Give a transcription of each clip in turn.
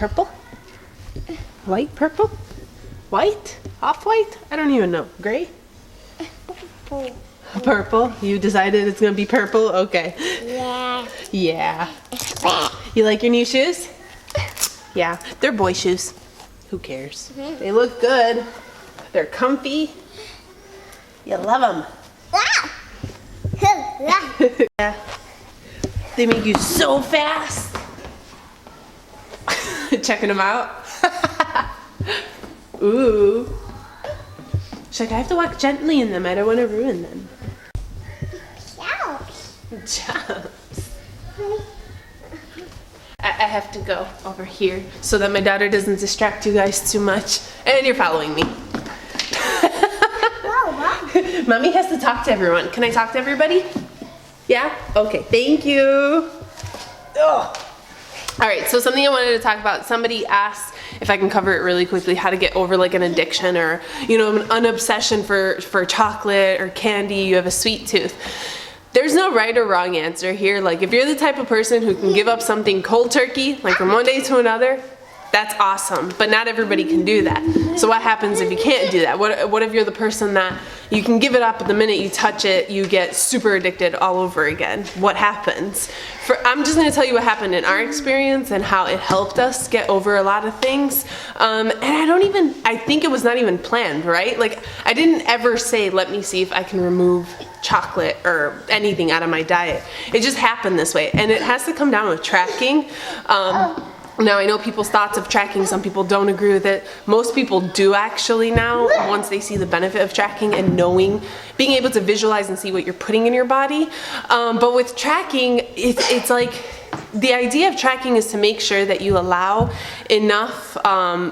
Purple? White, purple? White? Off-white? I don't even know. Gray? Purple. Purple? You decided it's gonna be purple? Okay. Yeah. Yeah. You like your new shoes? Yeah, they're boy shoes. Who cares? They look good. They're comfy. You love them. Yeah. They make you so fast. Checking them out. Ooh. She's like, I have to walk gently in them. I don't want to ruin them. Jumps. I have to go over here so that my daughter doesn't distract you guys too much. And you're following me. Mommy has to talk to everyone. Can I talk to everybody? Yeah? Okay, thank you. Ugh. All right, so something I wanted to talk about. Somebody asked if I can cover it really quickly, how to get over like an addiction or, you know, an obsession for chocolate or candy. You have a sweet tooth. There's no right or wrong answer here. Like if you're the type of person who can give up something cold turkey, like from one day to another, that's awesome, but not everybody can do that. So what happens if you can't do that? What if you're the person that you can give it up, but the minute you touch it, you get super addicted all over again? What happens? I'm just gonna tell you what happened in our experience and how it helped us get over a lot of things. And I think it was not even planned, right? Like I didn't ever say, let me see if I can remove chocolate or anything out of my diet. It just happened this way, and it has to come down with tracking. Now I know people's thoughts of tracking, some people don't agree with it. Most people do actually now, once they see the benefit of tracking and knowing, being able to visualize and see what you're putting in your body. But with tracking, it's like, the idea of tracking is to make sure that you allow enough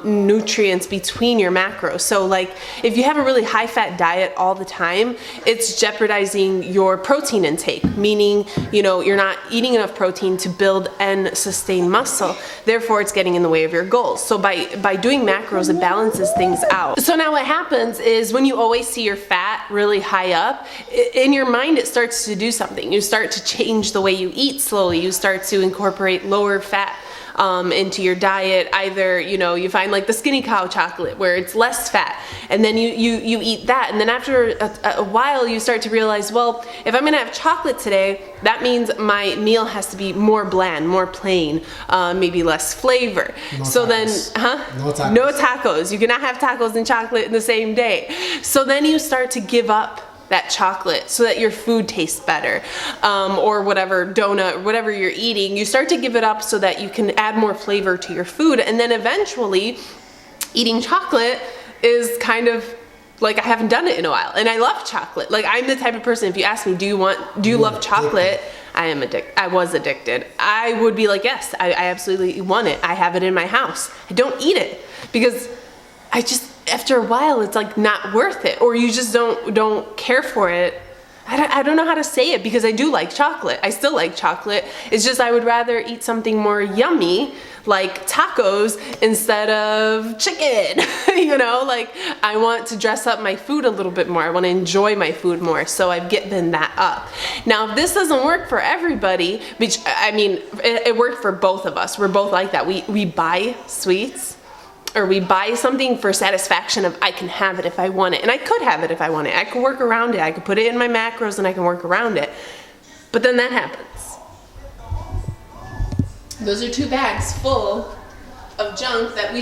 nutrients between your macros. So like if you have a really high fat diet all the time, it's jeopardizing your protein intake, meaning, you know, you're not eating enough protein to build and sustain muscle. Therefore, it's getting in the way of your goals. So by doing macros, it balances things out. So now what happens is when you always see your fat really high up, in your mind, it starts to do something. You start to change the way you eat slowly. You start to incorporate lower fat into your diet. Either, you know, you find like the Skinny Cow chocolate where it's less fat, and then you eat that, and then after a while you start to realize, well, if I'm gonna have chocolate today, that means my meal has to be more bland, more plain, maybe less flavor. No so tacos. Then, No tacos. You cannot have tacos and chocolate in the same day. So then you start to give up that chocolate so that your food tastes better, or whatever donut, whatever you're eating, you start to give it up so that you can add more flavor to your food. And then eventually eating chocolate is kind of like, I haven't done it in a while, and I love chocolate. Like I'm the type of person, if you ask me, do you love chocolate? I was addicted. I would be like, yes, I absolutely want it. I have it in my house. I don't eat it because after a while, it's like not worth it, or you just don't care for it. I don't know how to say it because I do like chocolate. I still like chocolate. It's just I would rather eat something more yummy like tacos instead of chicken. You know, like I want to dress up my food a little bit more. I want to enjoy my food more. So I've given that up. Now, if this doesn't work for everybody, which I mean, it worked for both of us. We're both like that. We buy sweets, or we buy something for satisfaction of I can have it if I want it. And I could have it if I want it. I could work around it. I could put it in my macros and I can work around it. But then that happens. Those are 2 bags full of junk that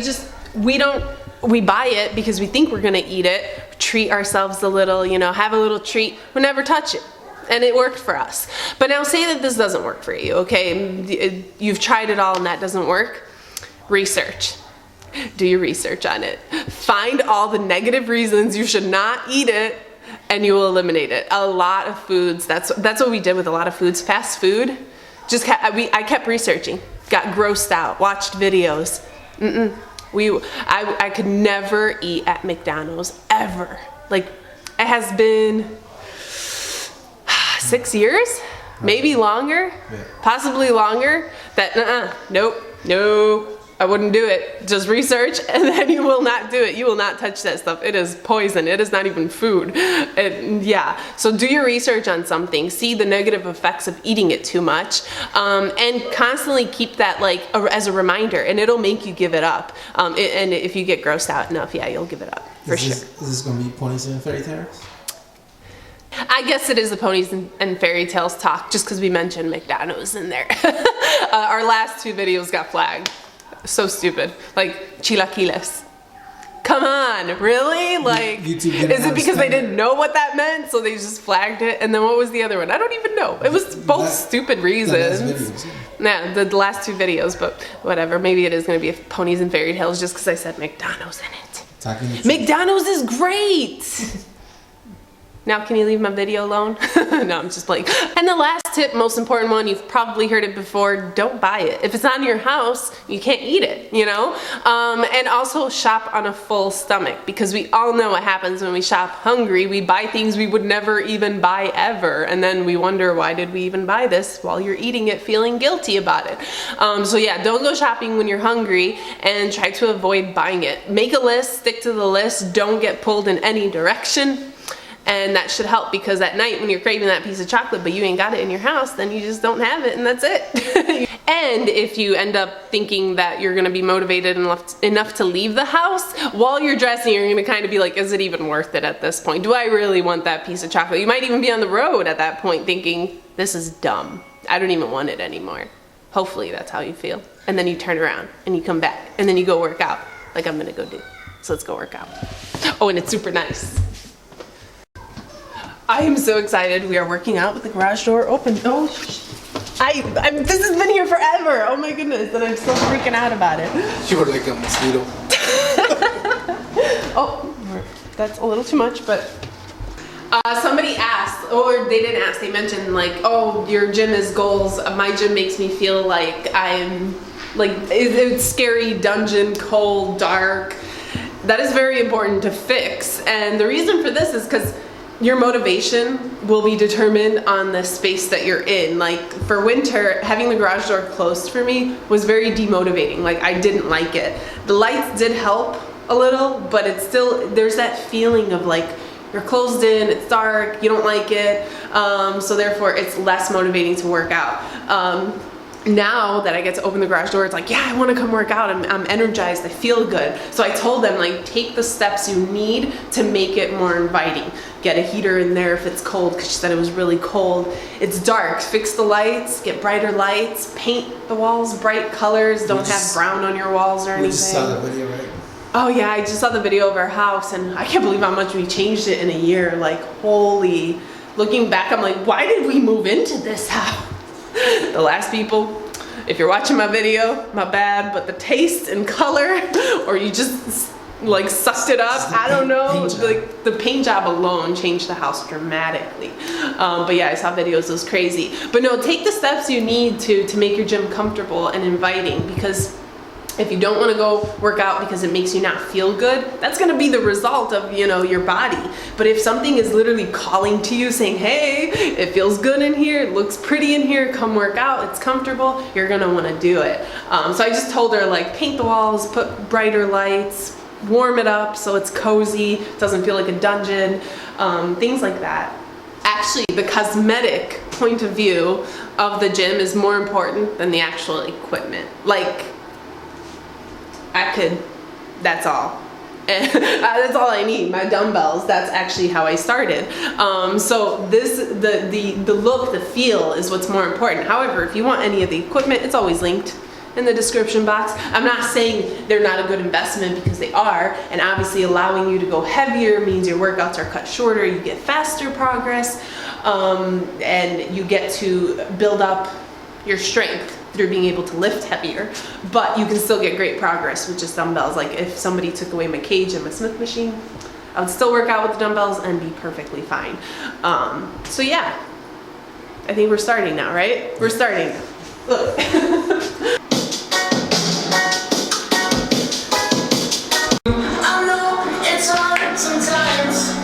we buy it because we think we're gonna eat it, treat ourselves a little, you know, have a little treat, we never touch it. And it worked for us. But now say that this doesn't work for you, okay? You've tried it all and that doesn't work. Research. Do your research on it. Find all the negative reasons you should not eat it, and you will eliminate it. A lot of foods, that's what we did with a lot of foods. Fast food, I kept researching, got grossed out, watched videos. I could never eat at McDonald's, ever. Like, it has been 6 years, maybe longer, possibly longer, that nope, no. I wouldn't do it. Just research and then you will not do it. You will not touch that stuff. It is poison. It is not even food. Yeah. So do your research on something. See the negative effects of eating it too much. And constantly keep that like as a reminder, and it'll make you give it up. And if you get grossed out enough, yeah, you'll give it up for sure. Is this going to be ponies and fairy tales? I guess it is the ponies and fairy tales talk just because we mentioned McDonald's in there. Our last 2 videos got flagged. So stupid. Like chilaquiles. Come on, really? Like, is it because they didn't know what that meant, so they just flagged it? And then what was the other one? I don't even know. It was both stupid reasons. Yeah, the last 2 videos, but whatever. Maybe it is going to be ponies and fairy tales just because I said McDonald's in it. McDonald's is great. Now can you leave my video alone? No, I'm just playing. And the last tip, most important one, you've probably heard it before, don't buy it. If it's not in your house, you can't eat it, you know? And also shop on a full stomach, because we all know what happens when we shop hungry. We buy things we would never even buy ever, and then we wonder, why did we even buy this, while you're eating it feeling guilty about it. So yeah, don't go shopping when you're hungry, and try to avoid buying it. Make a list, stick to the list, don't get pulled in any direction. And that should help, because at night when you're craving that piece of chocolate but you ain't got it in your house, then you just don't have it and that's it. And if you end up thinking that you're gonna be motivated enough to leave the house, while you're dressing, you're gonna kind of be like, is it even worth it at this point? Do I really want that piece of chocolate? You might even be on the road at that point thinking, this is dumb. I don't even want it anymore. Hopefully that's how you feel. And then you turn around and you come back and then you go work out like I'm gonna go do. So let's go work out. Oh, and it's super nice. I am so excited. We are working out with the garage door open. Oh, this has been here forever. Oh my goodness, and I'm still freaking out about it. You were like a mosquito. Oh, that's a little too much, but somebody asked, or they didn't ask, they mentioned like, oh, your gym is goals. My gym makes me feel like I'm like, it's scary, dungeon, cold, dark. That is very important to fix. And the reason for this is because your motivation will be determined on the space that you're in. Like for winter, having the garage door closed for me was very demotivating. Like I didn't like it. The lights did help a little, but it's still, there's that feeling of like, you're closed in, it's dark, you don't like it. So therefore it's less motivating to work out. Now that I get to open the garage door, it's like, yeah, I want to come work out. I'm energized. I feel good. So I told them, like, take the steps you need to make it more inviting. Get a heater in there if it's cold, because she said it was really cold. It's dark. Fix the lights. Get brighter lights. Paint the walls bright colors. Don't have brown on your walls or anything. We just saw the video, right? Oh yeah, I just saw the video of our house, and I can't believe how much we changed it in a year. Like, holy. Looking back, I'm like, why did we move into this house? The last people, if you're watching my video, my bad, but the taste and color, or you just like sucked it up, I don't know, like the paint job alone changed the house dramatically. But yeah, I saw videos, it was crazy. But no, take the steps you need to make your gym comfortable and inviting, because if you don't want to go work out because it makes you not feel good, that's going to be the result of, you know, your body. But if something is literally calling to you saying, hey, it feels good in here, it looks pretty in here, come work out, it's comfortable, you're going to want to do it. So I just told her, like, paint the walls, put brighter lights, warm it up so it's cozy, doesn't feel like a dungeon, things like that. Actually, the cosmetic point of view of the gym is more important than the actual equipment. Like, that's all. That's all I need, my dumbbells. That's actually how I started. So the look, the feel is what's more important. However, if you want any of the equipment, it's always linked in the description box. I'm not saying they're not a good investment, because they are, and obviously allowing you to go heavier means your workouts are cut shorter, you get faster progress, and you get to build up your strength through being able to lift heavier, but you can still get great progress with just dumbbells. Like if somebody took away my cage and my Smith machine, I would still work out with the dumbbells and be perfectly fine. So yeah, I think we're starting now, right? We're starting. Look. I know it's hard sometimes.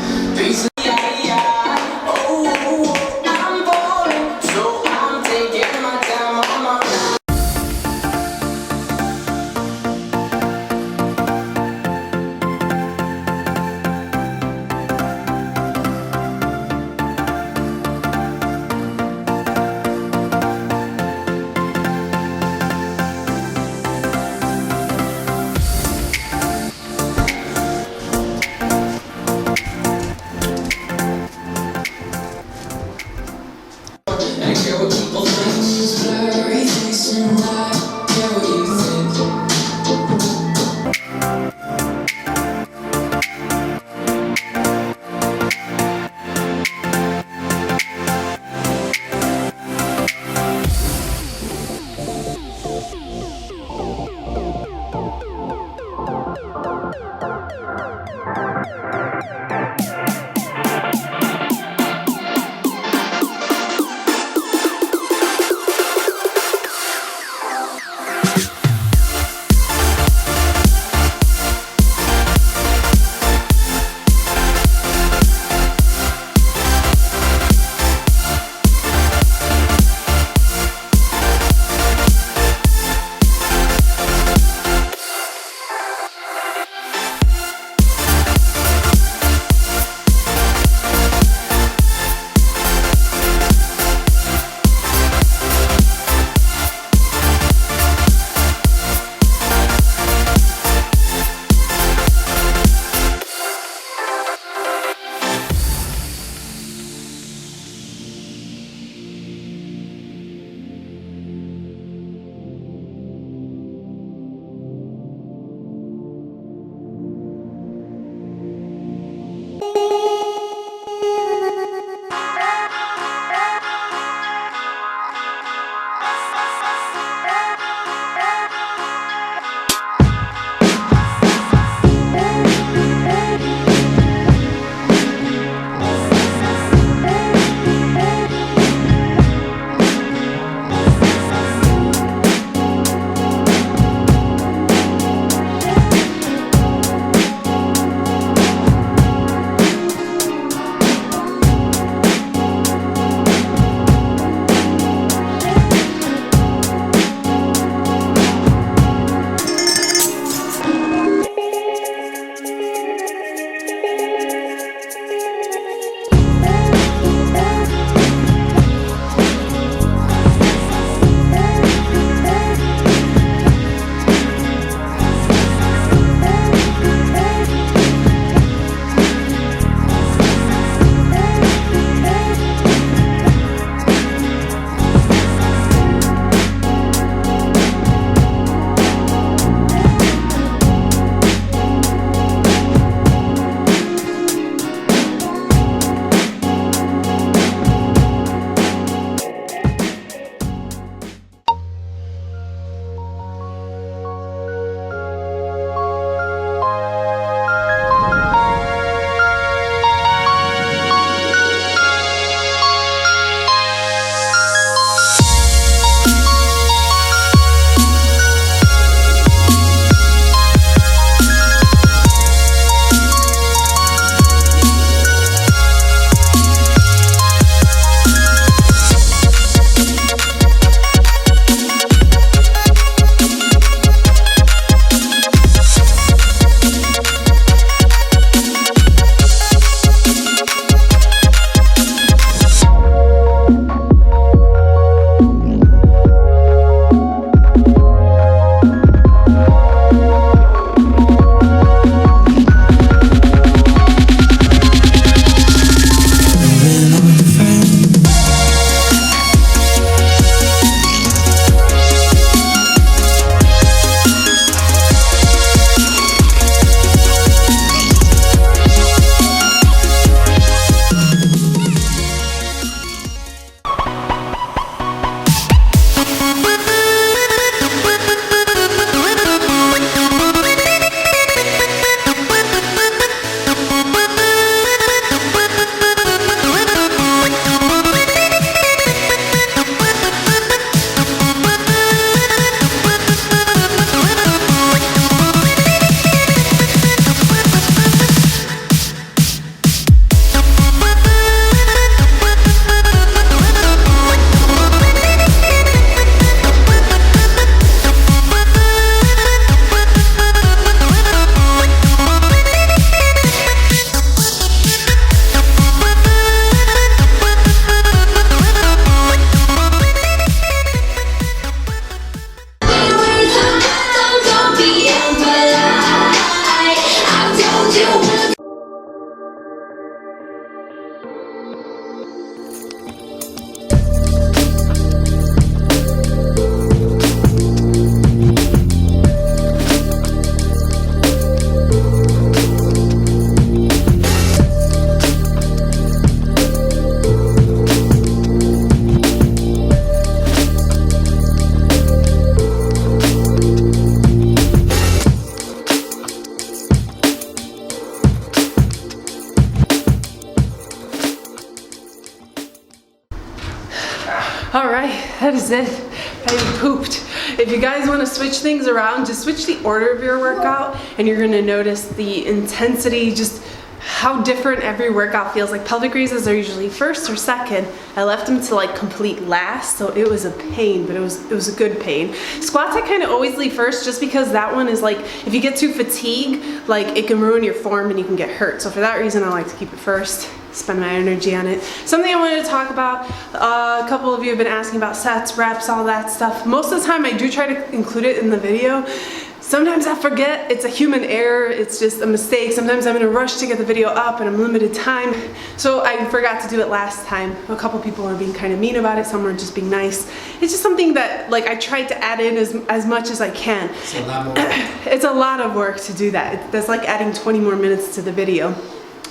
All right, that is it. I pooped. If you guys want to switch things around, just switch the order of your workout and you're going to notice the intensity, just how different every workout feels. Like pelvic raises are usually first or second. I left them to like complete last, so it was a pain, but it was a good pain. Squats I kind of always leave first just because that one is like, if you get too fatigued, like it can ruin your form and you can get hurt. So for that reason, I like to keep it first, spend my energy on it. Something I wanted to talk about, a couple of you have been asking about sets, reps, all that stuff. Most of the time I do try to include it in the video. Sometimes I forget, it's a human error, it's just a mistake. Sometimes I'm in a rush to get the video up and I'm limited time. So I forgot to do it last time. A couple people are being kind of mean about it, some are just being nice. It's just something that like I tried to add in as much as I can. It's a lot more. It's a lot of work to do that. That's like adding 20 more minutes to the video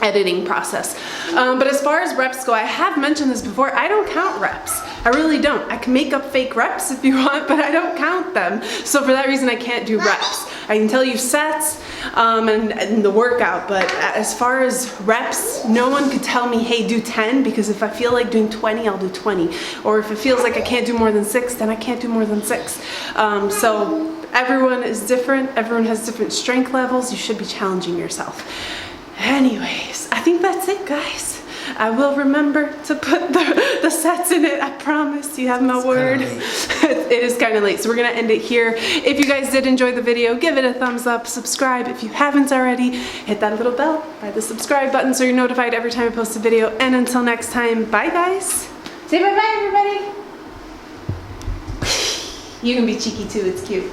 editing process. But as far as reps go, I have mentioned this before, I don't count reps. I really don't. I can make up fake reps if you want, but I don't count them. So for that reason, I can't do reps. I can tell you sets and the workout, but as far as reps, no one could tell me, hey, do 10, because if I feel like doing 20, I'll do 20. Or if it feels like I can't do more than 6, then I can't do more than 6. So everyone is different. Everyone has different strength levels. You should be challenging yourself. Anyways, I think that's it, guys. I will remember to put the sets in it. I promise. You have my word. It is kind of late, so we're gonna end it here. If you guys did enjoy the video, give it a thumbs up, subscribe if you haven't already, hit that little bell by the subscribe button so you're notified every time I post a video. And until next time, bye guys. Say bye bye, everybody. You can be cheeky too, it's cute.